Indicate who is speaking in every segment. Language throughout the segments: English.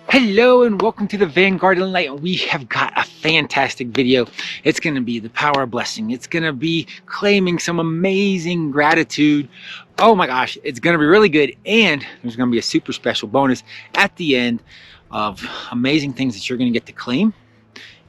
Speaker 1: Hello and welcome to the Vanguard Light, and we have got a fantastic video. It's going to be the power of blessing. It's going to be claiming some amazing gratitude. Oh my gosh, it's going to be really good, and there's going to be a super special bonus at the end of amazing things that you're going to get to claim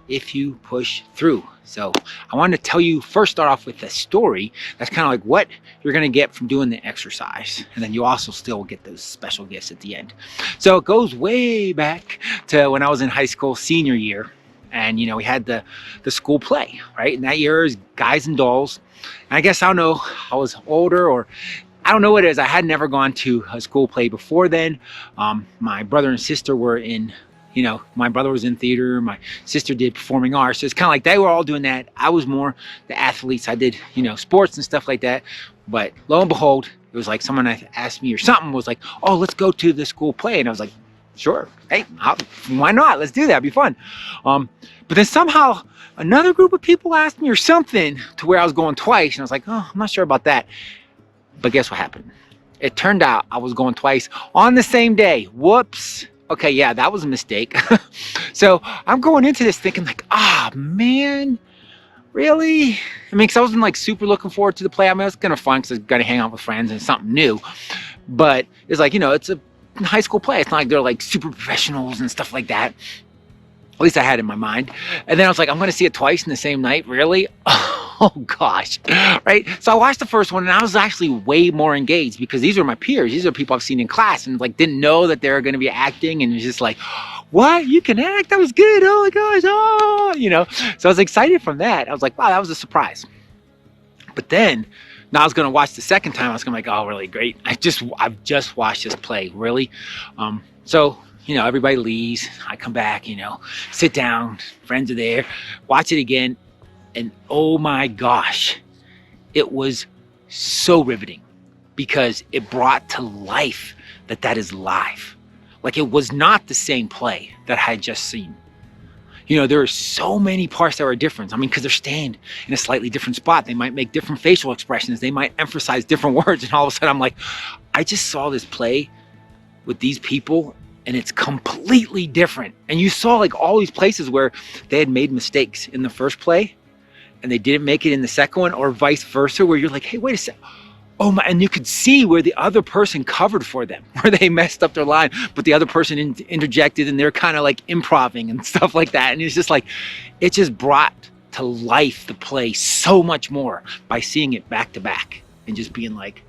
Speaker 1: if you push through. So I wanted to tell you, first start off with a story that's kind of like what you're going to get from doing the exercise, and then you also still get those special gifts at the end. So it goes way back to when I was in high school senior year, and we had the school play, right? And that year is Guys and Dolls. And I guess, I don't know, I was older, or I don't know what it is. I had never gone to a school play before then. My brother and sister were in, my brother was in theater, my sister did performing arts. So it's kind of like they were all doing that. I was more the athletes. I did, sports and stuff like that. But lo and behold, it was like someone asked me or something was like, oh, let's go to the school play. And I was like, sure. Hey, why not? Let's do that. It'd be fun. But then somehow another group of people asked me or something to where I was going twice. And I was like, oh, I'm not sure about that. But guess what happened? It turned out I was going twice on the same day. Whoops. Okay, yeah, that was a mistake. So I'm going into this thinking like, man, really? I mean, because I wasn't like super looking forward to the play. I mean, it was kind of fun because I was going to hang out with friends and something new. But it's like, it's a high school play. It's not like they're like super professionals and stuff like that. At least I had in my mind. And then I was like, I'm going to see it twice in the same night? Really? Oh gosh, right? So I watched the first one and I was actually way more engaged because these were my peers. These are people I've seen in class and like didn't know that they were going to be acting, and it's just like, what? You can act? That was good. Oh my gosh. Oh, So I was excited from that. I was like, wow, that was a surprise. But then now I was going to watch the second time. I was going to be like, oh, really great. I've just watched this play. Really? So everybody leaves. I come back, sit down. Friends are there. Watch it again. And oh my gosh, it was so riveting because it brought to life that is live. Like it was not the same play that I had just seen. There are so many parts that are different. I mean, because they're staying in a slightly different spot. They might make different facial expressions. They might emphasize different words. And all of a sudden I'm like, I just saw this play with these people and it's completely different. And you saw like all these places where they had made mistakes in the first play and they didn't make it in the second one, or vice versa, where you're like, hey, wait a second. Oh my, and you could see where the other person covered for them, where they messed up their line, but the other person interjected and they're kind of like improvising and stuff like that. And it's just like, it just brought to life the play so much more by seeing it back to back and just being like,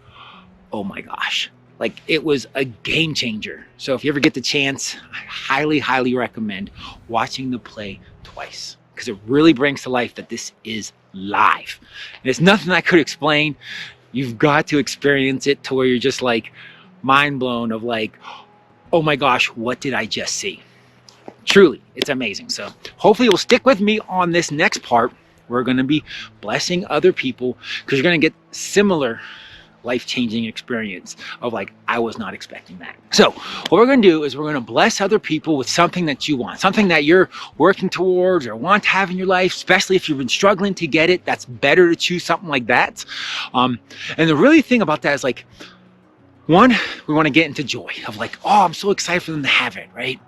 Speaker 1: oh my gosh. Like it was a game changer. So if you ever get the chance, I highly, highly recommend watching the play twice, because it really brings to life that this is live. And it's nothing I could explain. You've got to experience it to where you're just like mind blown of like, oh my gosh, what did I just see? Truly, it's amazing. So hopefully you'll stick with me on this next part. We're going to be blessing other people because you're going to get similar life-changing experience of like, I was not expecting that. So what we're going to do is we're going to bless other people with something that you want, something that you're working towards or want to have in your life, especially if you've been struggling to get it. That's better to choose something like that. And the really thing about that is like, one, we want to get into joy of like, oh, I'm so excited for them to have it, right?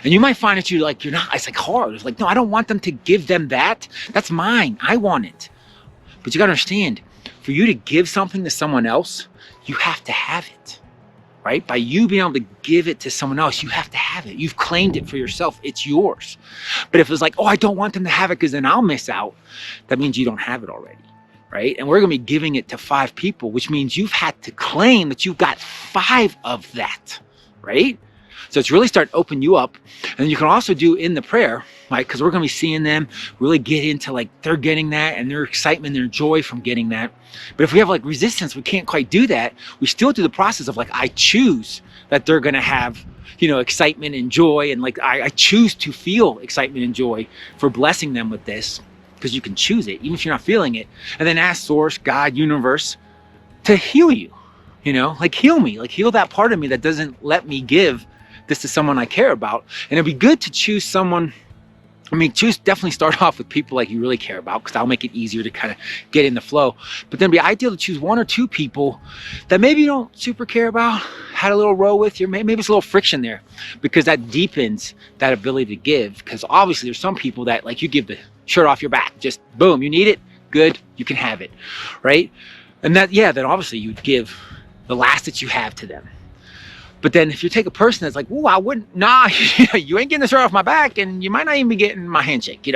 Speaker 1: And you might find that you're not, it's like hard. It's like, no, I don't want them to give them that. That's mine. I want it. But you got to understand, for you to give something to someone else, you have to have it, right? By you being able to give it to someone else, you have to have it. You've claimed it for yourself. It's yours. But if it's like, oh, I don't want them to have it because then I'll miss out, that means you don't have it already, right? And we're going to be giving it to 5 people, which means you've had to claim that you've got 5 of that, right? So it's really starting to open you up. And you can also do in the prayer, right? Because we're going to be seeing them really get into like they're getting that and their excitement, their joy from getting that. But if we have like resistance, we can't quite do that. We still do the process of like, I choose that they're going to have, excitement and joy. And like, I choose to feel excitement and joy for blessing them with this, because you can choose it, even if you're not feeling it. And then ask source, God, universe, to heal you, like heal me, like heal that part of me that doesn't let me give this to someone I care about. And it'd be good to choose someone I mean, definitely start off with people like you really care about, because that'll make it easier to kind of get in the flow. But then it'd be ideal to choose 1 or 2 people that maybe you don't super care about, had a little row with you, maybe it's a little friction there, because that deepens that ability to give. Because obviously there's some people that, like, you give the shirt off your back, just boom, you need it, good, you can have it, right? And that, yeah, then obviously you'd give the last that you have to them. But then if you take a person that's like, oh, I wouldn't, nah, you ain't getting the shirt off my back, and you might not even be getting my handshake,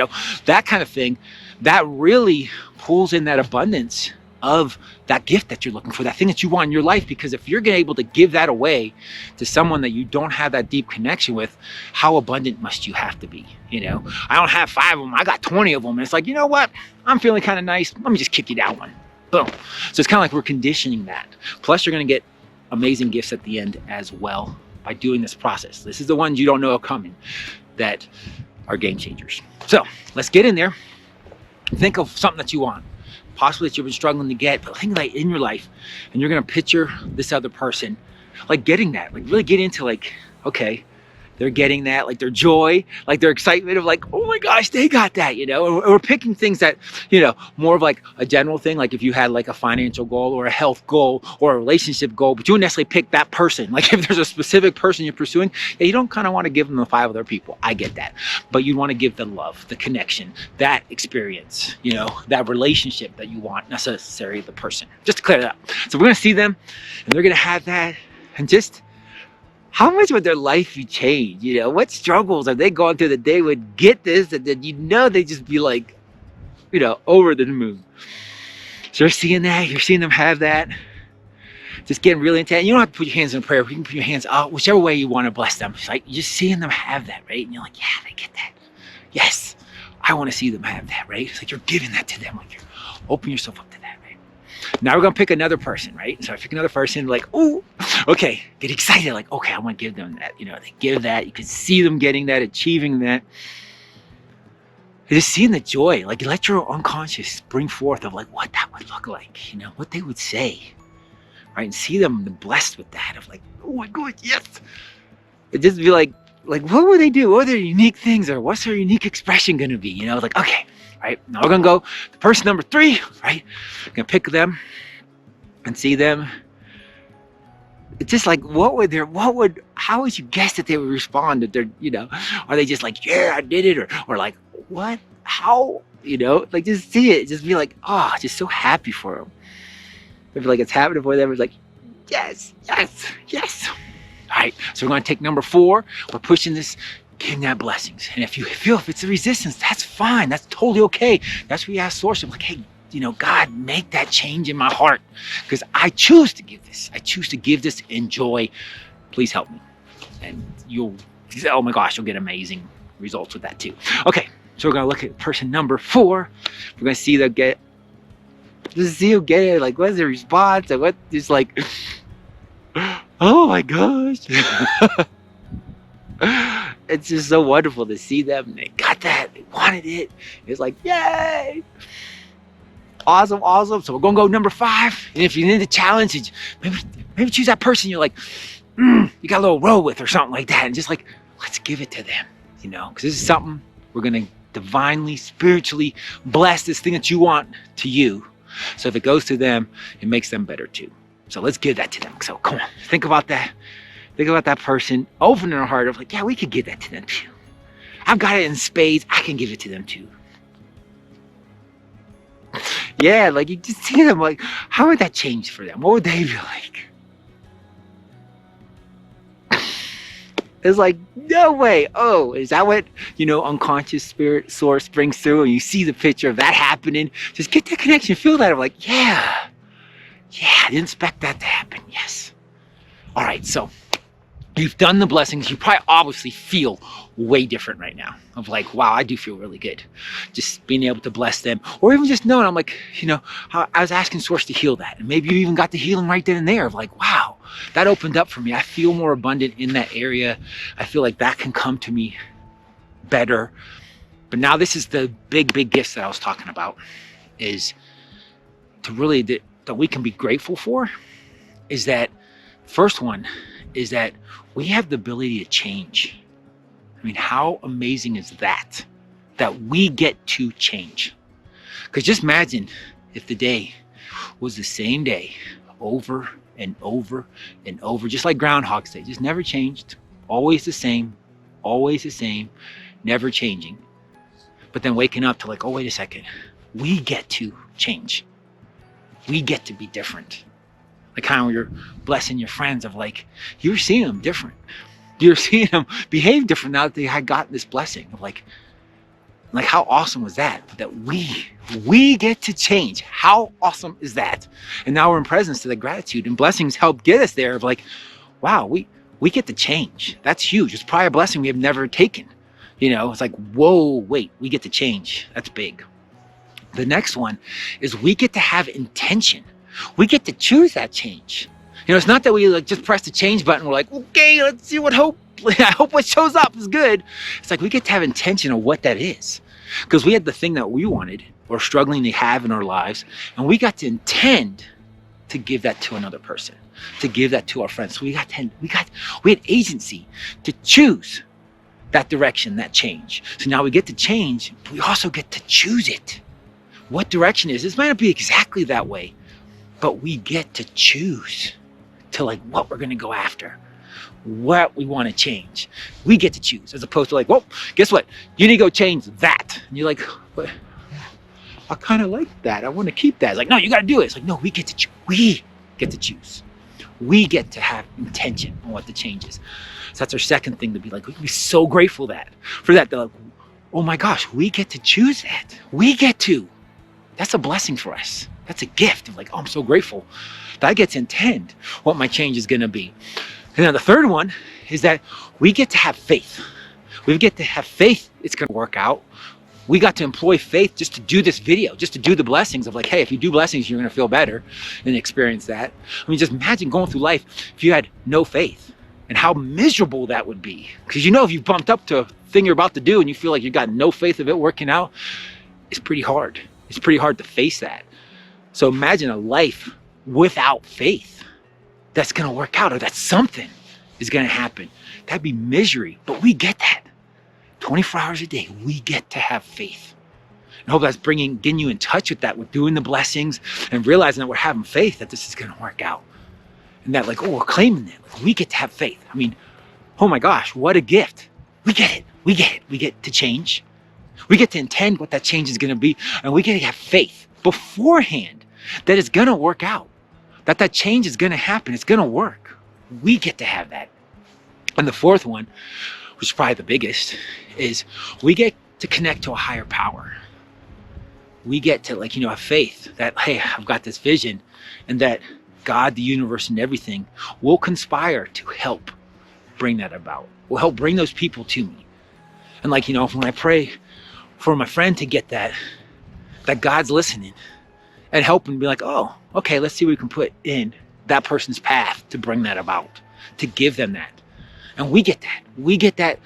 Speaker 1: that kind of thing, that really pulls in that abundance of that gift that you're looking for, that thing that you want in your life. Because if you're able to give that away to someone that you don't have that deep connection with, how abundant must you have to be? I don't have 5 of them, I got 20 of them. And it's like, you know what? I'm feeling kind of nice. Let me just kick you down one. Boom. So it's kind of like we're conditioning that. Plus, you're going to get amazing gifts at the end as well by doing this process. This is the ones you don't know are coming that are game changers. So let's get in there. Think of something that you want, possibly that you've been struggling to get, but think like in your life, and you're going to picture this other person like getting that, like really get into like, okay, they're getting that, like their joy, like their excitement of like, oh my gosh, they got that, and we're picking things that, more of like a general thing. Like if you had like a financial goal or a health goal or a relationship goal, but you wouldn't necessarily pick that person. Like if there's a specific person you're pursuing, yeah, you don't kind of want to give them the 5 other people. I get that. But you want to give the love, the connection, that experience, that relationship that you want, not necessarily the person. Just to clear that up. So we're going to see them, and they're going to have that, and just how much would their life be changed? What struggles are they going through that they would get this, and then they'd just be like, over the moon. So you're seeing that, you're seeing them have that, just getting really intense. You don't have to put your hands in prayer. You can put your hands out, whichever way you want to bless them. It's like you're just seeing them have that, right? And you're like, yeah, they get that. Yes, I want to see them have that, right? It's like you're giving that to them. Like you're opening yourself up to that. Now we're going to pick another person, right? So I pick another person, like, oh, okay, get excited. Like, okay, I want to give them that. They give that. You can see them getting that, achieving that. Just seeing the joy. Like, you let your unconscious bring forth of, like, what that would look like, what they would say, right? And see them blessed with that of, like, oh my God, yes. It just be like, what would they do? What are their unique things? Or what's their unique expression going to be? Like, okay. Right, now we're gonna go to person number 3, right? I'm gonna pick them and see them. It's just like, how would you guess that they would respond? That they're, are they just like, yeah, I did it, or like, what, how, like just see it, just be like, oh, just so happy for them. I feel like it's happening for them. It's like, yes, yes, yes. All right, so we're gonna take number 4. We're pushing this. Give them that blessings. And if you feel if it's a resistance, that's fine. That's totally okay. That's where you ask source. I'm like, hey, God, make that change in my heart, because I choose to give this. I choose to give this in joy. Please help me. And oh my gosh, you'll get amazing results with that too. Okay, so we're gonna look at person number 4. We're gonna see them get it. Like, what's the response? And what is like, oh my gosh. It's just so wonderful to see them. They got that. They wanted it. It's like, yay. Awesome, awesome. So we're going to go number 5. And if you need a challenge, maybe choose that person you're like, you got a little row with or something like that. And just like, let's give it to them, because this is something we're going to divinely, spiritually bless this thing that you want to you. So if it goes to them, it makes them better too. So let's give that to them. So come on, think about that. Think about that person, open their heart of like, yeah, we could give that to them too. I've got it in spades. I can give it to them too. Yeah, like you just see them like, how would that change for them? What would they be like? It's like, no way. Oh, is that what, unconscious spirit source brings through? And you see the picture of that happening. Just get that connection. Feel that of like, yeah, I didn't expect that to happen. Yes. All right, so you've done the blessings. You probably obviously feel way different right now of like, wow, I do feel really good. Just being able to bless them, or even just knowing, I'm like, I was asking source to heal that. And maybe you even got the healing right then and there of like, wow, that opened up for me. I feel more abundant in that area. I feel like that can come to me better. But now this is the big gifts that I was talking about, is to really, that we can be grateful for, is that first one is that we have the ability to change. I mean, how amazing is that? that we get to change. Because just imagine if the day was the same day over and over and over, just like Groundhog's Day, just never changed, always the same, never changing. But then waking up to like, oh, wait a second, we get to change. We get to be different. Like kind of you're blessing your friends of like, you're seeing them different. You're seeing them behave different now that they had gotten this blessing of like how awesome was that? That we get to change. How awesome is that? And now we're in presence to the gratitude, and blessings help get us there of like, wow, we get to change. That's huge. It's probably a blessing we have never taken. You know, it's like, whoa, wait, we get to change. That's big. The next one is we get to have intention. We get to choose that change. You know, it's not that we like just press the change button. We're like, okay, let's see what I hope what shows up is good. It's like we get to have intention of what that is. Because we had the thing that we wanted or struggling to have in our lives, and we got to intend to give that to another person, to give that to our friends. So we had agency to choose that direction, that change. So now we get to change, but we also get to choose it. What direction is? This might not be exactly that way, but we get to choose to like what we're gonna go after, what we want to change. We get to choose, as opposed to like, well, guess what? You need to go change that. And you're like, what? I kind of like that. I want to keep that. It's like, no, you got to do it. It's like, no, we get to choose. We get to choose. We get to have intention on what the change is. So that's our second thing to be like, we can be so grateful for that. They're like, oh my gosh, we get to choose that. We get to. That's a blessing for us. That's a gift of like, oh, I'm so grateful that I get to intend what my change is going to be. And then the third one is that we get to have faith. We get to have faith it's going to work out. We got to employ faith just to do this video, just to do the blessings of like, hey, if you do blessings, you're going to feel better and experience that. I mean, just imagine going through life if you had no faith and how miserable that would be. Because you know, if you bumped up to a thing you're about to do and you feel like you got no faith of it working out, it's pretty hard. It's pretty hard to face that. So imagine a life without faith that's going to work out, or that something is going to happen. That'd be misery, but we get that. 24 hours a day, we get to have faith. And I hope that's getting you in touch with that, with doing the blessings and realizing that we're having faith that this is going to work out. And that like, oh, we're claiming it. Like, we get to have faith. I mean, oh my gosh, what a gift. We get it. We get it. We get to change. We get to intend what that change is going to be. And we get to have faith beforehand that it's going to work out. That change is going to happen. It's going to work. We get to have that. And the fourth one, which is probably the biggest, is we get to connect to a higher power. We get to like, have faith that, hey, I've got this vision, and that God, the universe, and everything will conspire to help bring that about. Will help bring those people to me. And like, when I pray for my friend to get that God's listening and help and be like, oh, okay, let's see what we can put in that person's path to bring that about, to give them that. And we get that. We get that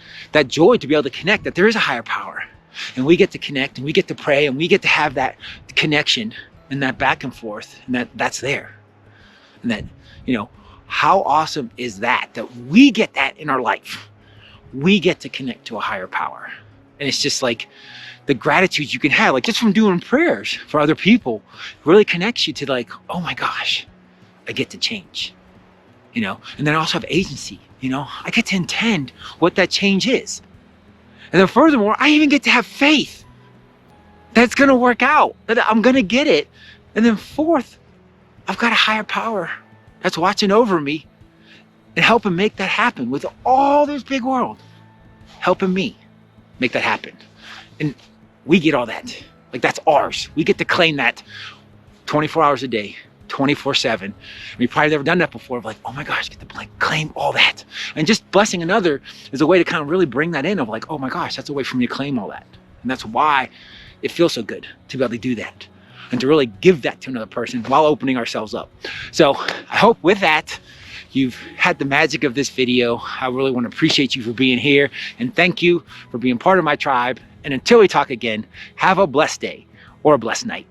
Speaker 1: joy to be able to connect, that there is a higher power. And we get to connect, and we get to pray, and we get to have that connection and that back and forth, and that's there. And that, how awesome is that we get that in our life. We get to connect to a higher power. And it's just like the gratitude you can have, like just from doing prayers for other people, really connects you to like, oh my gosh, I get to change, and then I also have agency, I get to intend what that change is. And then furthermore, I even get to have faith that it's going to work out, that I'm going to get it. And then fourth, I've got a higher power that's watching over me and helping make that happen with all this big world, helping me make that happen. And we get all that. Like that's ours. We get to claim that 24 hours a day, 24/7. We've probably never done that before. Like, oh my gosh, get to claim all that. And just blessing another is a way to kind of really bring that in of like, oh my gosh, that's a way for me to claim all that. And that's why it feels so good to be able to do that and to really give that to another person while opening ourselves up. So I hope with that, you've had the magic of this video. I really want to appreciate you for being here, and thank you for being part of my tribe. And until we talk again, have a blessed day or a blessed night.